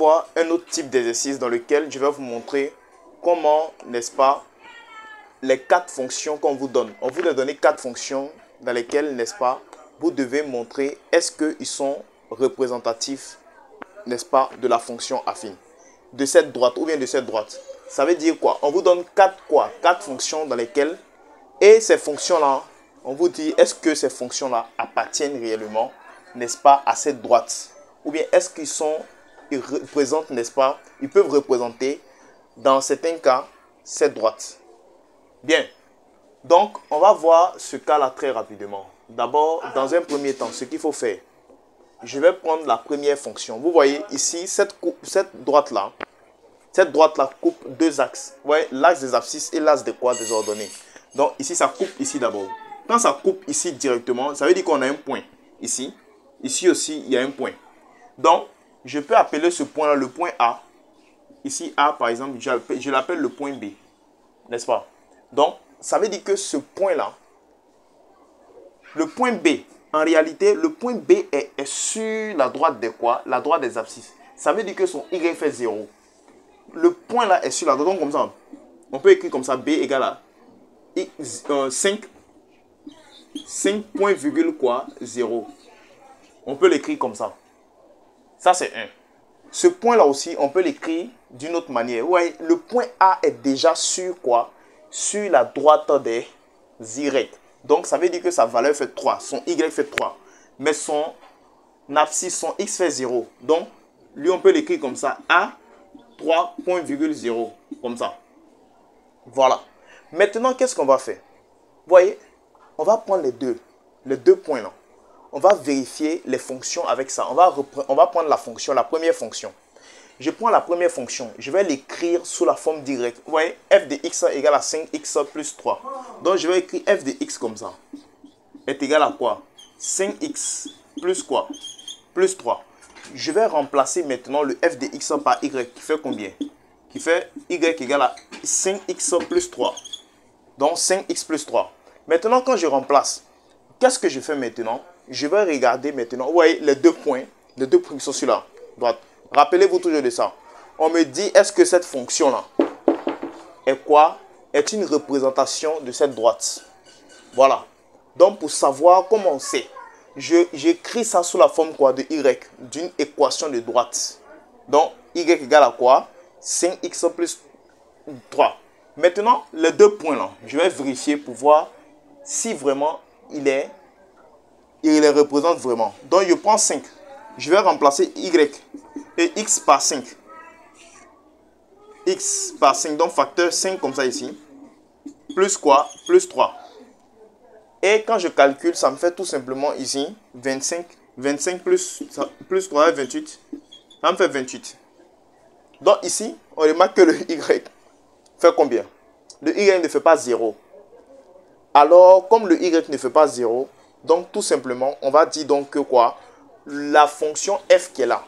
voir un autre type d'exercice dans lequel je vais vous montrer comment, n'est-ce pas, les 4 fonctions qu'on vous donne. On vous a donné 4 fonctions dans lesquelles, n'est-ce pas, vous devez montrer est-ce qu'ils sont représentatifs, n'est-ce pas, de la fonction affine, de cette droite ou bien de cette droite. Ça veut dire quoi? On vous donne 4 fonctions dans lesquelles, et ces fonctions-là, on vous dit est-ce que ces fonctions-là appartiennent réellement, n'est-ce pas, à cette droite? Ou bien est-ce ils représentent, n'est-ce pas, ils peuvent représenter, dans certains cas, cette droite. Bien, donc on va voir ce cas-là très rapidement. D'abord, dans un premier temps, ce qu'il faut faire, je vais prendre la première fonction. Vous voyez ici, cette droite-là coupe 2 axes. Vous voyez, l'axe des abscisses et l'axe des des ordonnées. Donc ici, ça coupe ici d'abord. Quand ça coupe ici directement, ça veut dire qu'on a un point ici. Ici aussi, il y a un point. Donc, je peux appeler ce point-là le point A. Ici, A, par exemple, je l'appelle le point B. N'est-ce pas? Donc, ça veut dire que ce point-là, le point B, en réalité, le point B est sur la droite des La droite des abscisses. Ça veut dire que son Y fait 0. Le point là est sur la droite. Donc, comme ça, on peut écrire comme ça, B égale à 5 point virgule 0. On peut l'écrire comme ça. Ça, c'est 1. Ce point-là aussi, on peut l'écrire d'une autre manière. Ouais, le point A est déjà sur quoi? Sur la droite des Y. Donc, ça veut dire que sa valeur fait 3. Son Y fait 3. Mais son abscisse, son X fait 0. Donc, lui, on peut l'écrire comme ça. A 3.0. Comme ça. Voilà. Maintenant, qu'est-ce qu'on va faire? Vous voyez, on va prendre les deux points là. On va vérifier les fonctions avec ça. On va prendre la fonction, la première fonction. Je prends la première fonction. Je vais l'écrire sous la forme directe. Vous voyez, f de x égale à 5x plus 3. Donc, je vais écrire f de x comme ça. Est égal à quoi? 5x plus quoi? Plus 3. Je vais remplacer maintenant le f de x par y qui fait combien? Qui fait y égale à 5x plus 3. Donc, 5x plus 3. Maintenant, quand je remplace, qu'est-ce que je fais maintenant? Je vais regarder maintenant, vous voyez, les deux points qui sont sur la droite. Rappelez-vous toujours de ça. On me dit, est-ce que cette fonction-là est quoi? Est une représentation de cette droite. Voilà. Donc, pour savoir comment on sait, j'écris ça sous la forme quoi? De y, d'une équation de droite. Donc, y égale à quoi? 5x plus 3. Maintenant, les deux points-là, je vais vérifier pour voir si vraiment il les représente vraiment. Donc, je prends 5. Je vais remplacer y et x par 5. X par 5, donc facteur 5 comme ça ici. Plus quoi? Plus 3. Et quand je calcule, ça me fait tout simplement ici 25. 25 plus 3 est 28. Ça me fait 28. Donc ici, on remarque que le y fait combien? Le y ne fait pas 0. Alors, comme le y ne fait pas 0, donc tout simplement, on va dire donc que quoi? La fonction f qui est là,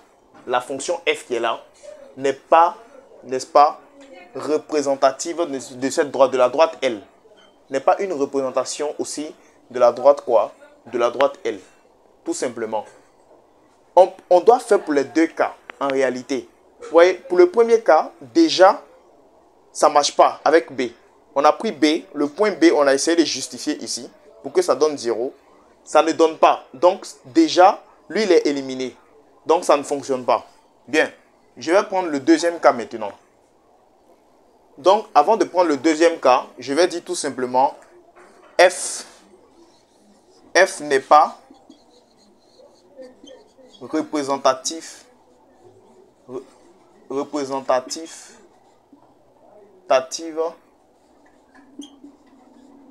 n'est pas, n'est-ce pas, représentative de cette droite, de la droite L. N'est pas une représentation aussi de la droite quoi? De la droite L. Tout simplement. On doit faire pour les deux cas, en réalité. Vous voyez, pour le premier cas, déjà, ça ne marche pas avec B. On a pris B, le point B, on a essayé de justifier ici, pour que ça donne 0. Ça ne donne pas. Donc, déjà, lui, il est éliminé. Donc, ça ne fonctionne pas. Bien. Je vais prendre le deuxième cas maintenant. Donc, avant de prendre le deuxième cas, je vais dire tout simplement F n'est pas représentatif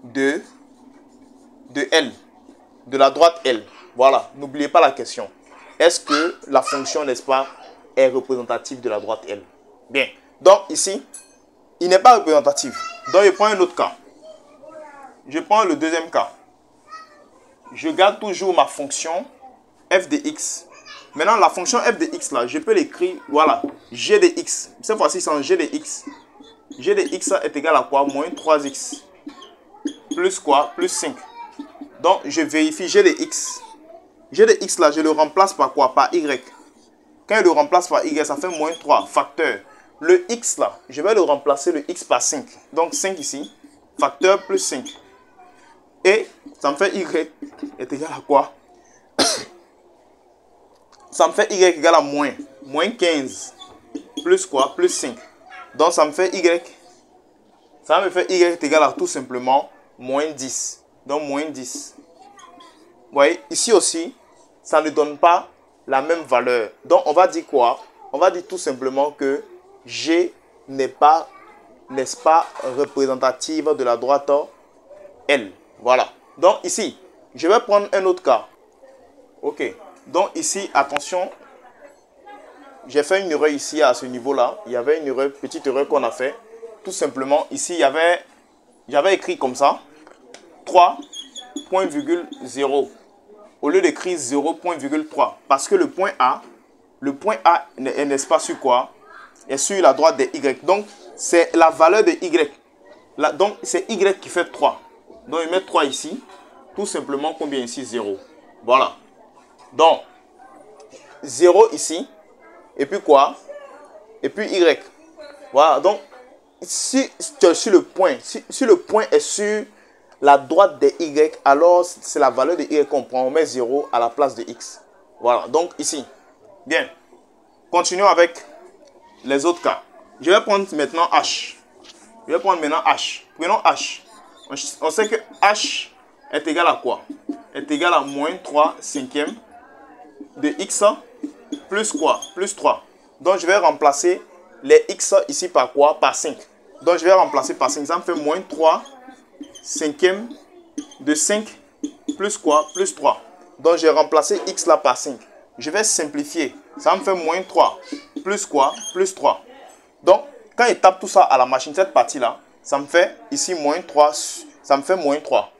de L, de la droite L. Voilà, n'oubliez pas la question. Est-ce que la fonction, n'est-ce pas, est représentative de la droite L? Bien. Donc ici, il n'est pas représentatif. Donc je prends un autre cas. Je prends le deuxième cas. Je garde toujours ma fonction f de x. Maintenant, la fonction f de x là, je peux l'écrire, voilà, g de x. Cette fois-ci, c'est en g de x. G de x est égal à quoi? Moins 3x. Plus quoi? Plus 5. Donc, je vérifie g de x. G de x là, je le remplace par quoi? Par y. Quand il le remplace par y, ça fait moins 3, facteur. Le x là, je vais le remplacer le x par 5. Donc 5 ici, facteur plus 5. Et ça me fait y est égal à quoi? Ça me fait y égal à moins 15. Plus quoi? Plus 5. Donc ça me fait y. Ça me fait y est égal à tout simplement moins 10. Donc moins 10. Vous voyez, ici aussi, ça ne donne pas la même valeur. Donc on va dire quoi? On va dire tout simplement que G n'est pas, n'est-ce pas, représentative de la droite L. Voilà. Donc ici, je vais prendre un autre cas. Ok. Donc ici, attention, j'ai fait une erreur ici à ce niveau-là. Il y avait une erreur, petite erreur qu'on a fait. Tout simplement, ici, j'avais écrit comme ça, 3.0 au lieu d'écrire 0.3. Parce que le point A n'est-ce pas sur quoi? Est sur la droite de Y. Donc, c'est la valeur de Y. Donc, c'est Y qui fait 3. Donc, je mets 3 ici. Tout simplement, combien ici? 0. Voilà. Donc, 0 ici. Et puis quoi? Et puis Y. Voilà. Donc, si le point est sur la droite de Y, alors c'est la valeur de Y qu'on prend. On met 0 à la place de X. Voilà. Donc, ici. Bien. Continuons avec les autres cas. Je vais prendre maintenant H. Je vais prendre maintenant H. Prenons H. On sait que H est égal à quoi? Est égal à moins 3 cinquièmes de X plus quoi? Plus 3. Donc, je vais remplacer les X ici par quoi? Par 5. Donc, je vais remplacer par 5. Ça me fait moins 3 cinquièmes de 5 plus quoi? Plus 3. Donc, j'ai remplacé X là par 5. Je vais simplifier. Ça me fait moins 3 plus quoi? Plus 3. Donc, quand il tape tout ça à la machine, cette partie-là, ça me fait ici moins 3. Ça me fait moins 3.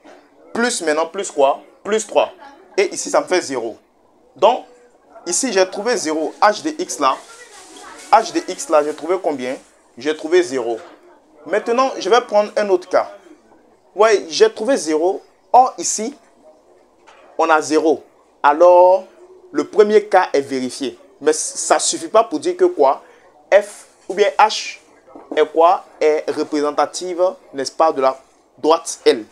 Plus maintenant, plus quoi? Plus 3. Et ici, ça me fait 0. Donc, ici, j'ai trouvé 0. H de X là, j'ai trouvé combien? J'ai trouvé 0. Maintenant, je vais prendre un autre cas. Ouais, j'ai trouvé 0. Or, ici, on a 0. Alors, le premier cas est vérifié. Mais ça ne suffit pas pour dire que quoi? F ou bien H est quoi? Est représentative, n'est-ce pas, de la droite L.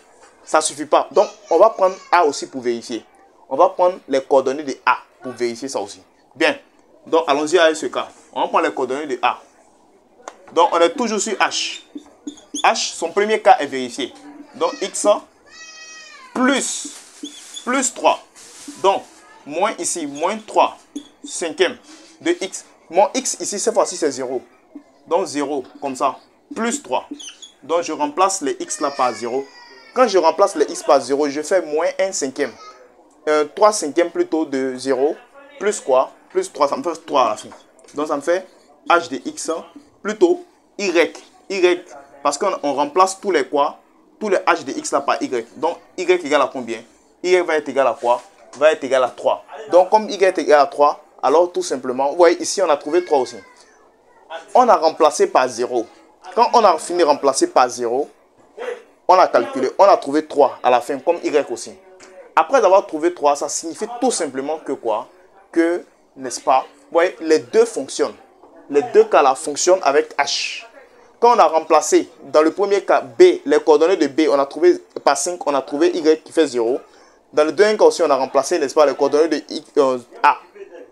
Ça ne suffit pas. Donc, on va prendre A aussi pour vérifier. On va prendre les coordonnées de A pour vérifier ça aussi. Bien. Donc, allons-y avec ce cas. On va prendre les coordonnées de A. Donc, on est toujours sur H. H, son premier cas est vérifié. Donc, X plus 3. Donc, moins ici, moins 3 cinquième de X. Mon X ici, cette fois-ci, c'est 0. Donc, 0, comme ça. Plus 3. Donc, je remplace les X là par 0. Quand je remplace les X par 0, je fais moins 1 cinquième. 3 cinquièmes plutôt de 0. Plus quoi? Plus 3, ça me fait 3 à la fin. Donc, ça me fait H de X plutôt Y. Y, parce qu'on remplace tous les quoi? Tous les H de X là par Y. Donc, Y égale à combien? Y va être égal à quoi? Va être égal à 3. Donc, comme Y est égal à 3, alors tout simplement, vous voyez, ici, on a trouvé 3 aussi. On a remplacé par 0. Quand on a fini de remplacer par 0, on a calculé, on a trouvé 3 à la fin, comme Y aussi. Après avoir trouvé 3, ça signifie tout simplement que quoi? Que, n'est-ce pas? Vous voyez, les deux fonctionnent. Les deux cas là fonctionnent avec H. Quand on a remplacé, dans le premier cas, B, les coordonnées de B, on a trouvé par 5, on a trouvé Y qui fait 0. Dans le deuxième cas aussi, on a remplacé, n'est-ce pas, les coordonnées de A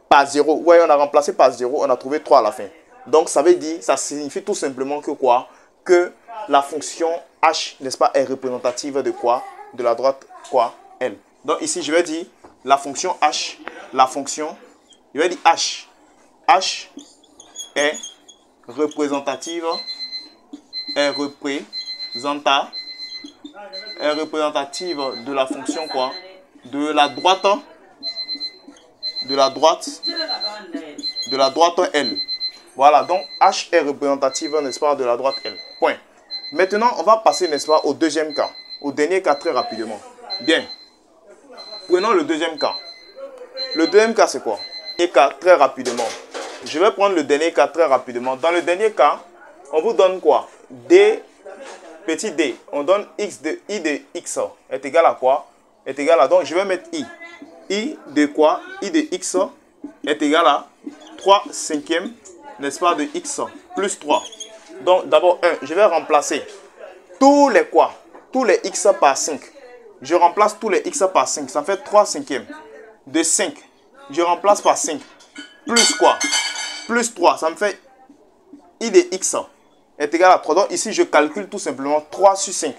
par 0. Vous voyez, on a remplacé par 0, on a trouvé 3 à la fin. Donc, ça veut dire, ça signifie tout simplement que quoi? Que la fonction H, n'est-ce pas, est représentative de quoi? De la droite, quoi? L. Donc, ici, je vais dire la fonction H, je vais dire H. H est représentative, de la fonction quoi? De la droite L. Voilà, donc H est représentative, n'est-ce pas, de la droite L. Point. Maintenant, on va passer, n'est-ce pas, au deuxième cas. Au dernier cas très rapidement. Bien. Prenons le deuxième cas. Le deuxième cas, c'est quoi? Le dernier cas, très rapidement. Je vais prendre le dernier cas très rapidement. Dans le dernier cas, on vous donne quoi? D, petit d. On donne x de I de x est égal à quoi? Est égal à, donc je vais mettre I. I de quoi? I de x est égal à 3 cinquièmes, n'est-ce pas, de x plus 3. Donc, d'abord, 1, je vais remplacer tous les quoi? Tous les x par 5. Je remplace tous les x par 5. Ça fait 3 cinquièmes. De 5, je remplace par 5. Plus quoi? Plus 3. Ça me fait i de x est égal à 3. Donc, ici, je calcule tout simplement 3 sur 5.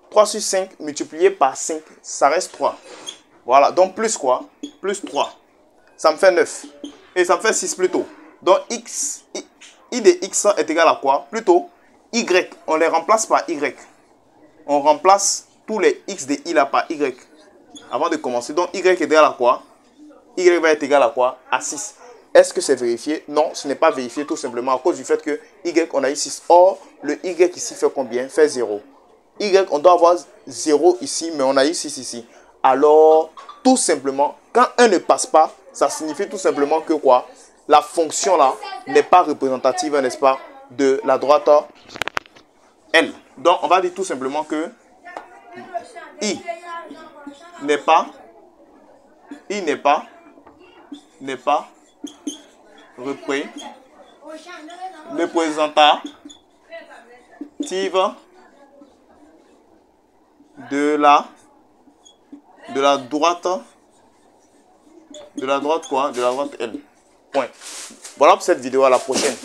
3 sur 5 multiplié par 5, ça reste 3. Voilà. Donc, plus quoi? Plus 3. Ça me fait 9. Et ça me fait 6 plutôt. Donc, i de x est égal à quoi? Plutôt, y. On les remplace par y. On remplace tous les x de i là par y. Avant de commencer. Donc, y est égal à quoi? Y va être égal à quoi? À 6. Est-ce que c'est vérifié? Non, ce n'est pas vérifié tout simplement à cause du fait que y, on a eu 6. Or, le y ici fait combien? Fait 0. Y, on doit avoir 0 ici, mais on a eu 6 ici. Alors, tout simplement, quand 1 ne passe pas, ça signifie tout simplement que quoi? La fonction là n'est pas représentative, n'est-ce pas, de la droite L. Donc, on va dire tout simplement que I n'est pas représentative de la droite quoi? De la droite L. Point. Voilà pour cette vidéo, à la prochaine.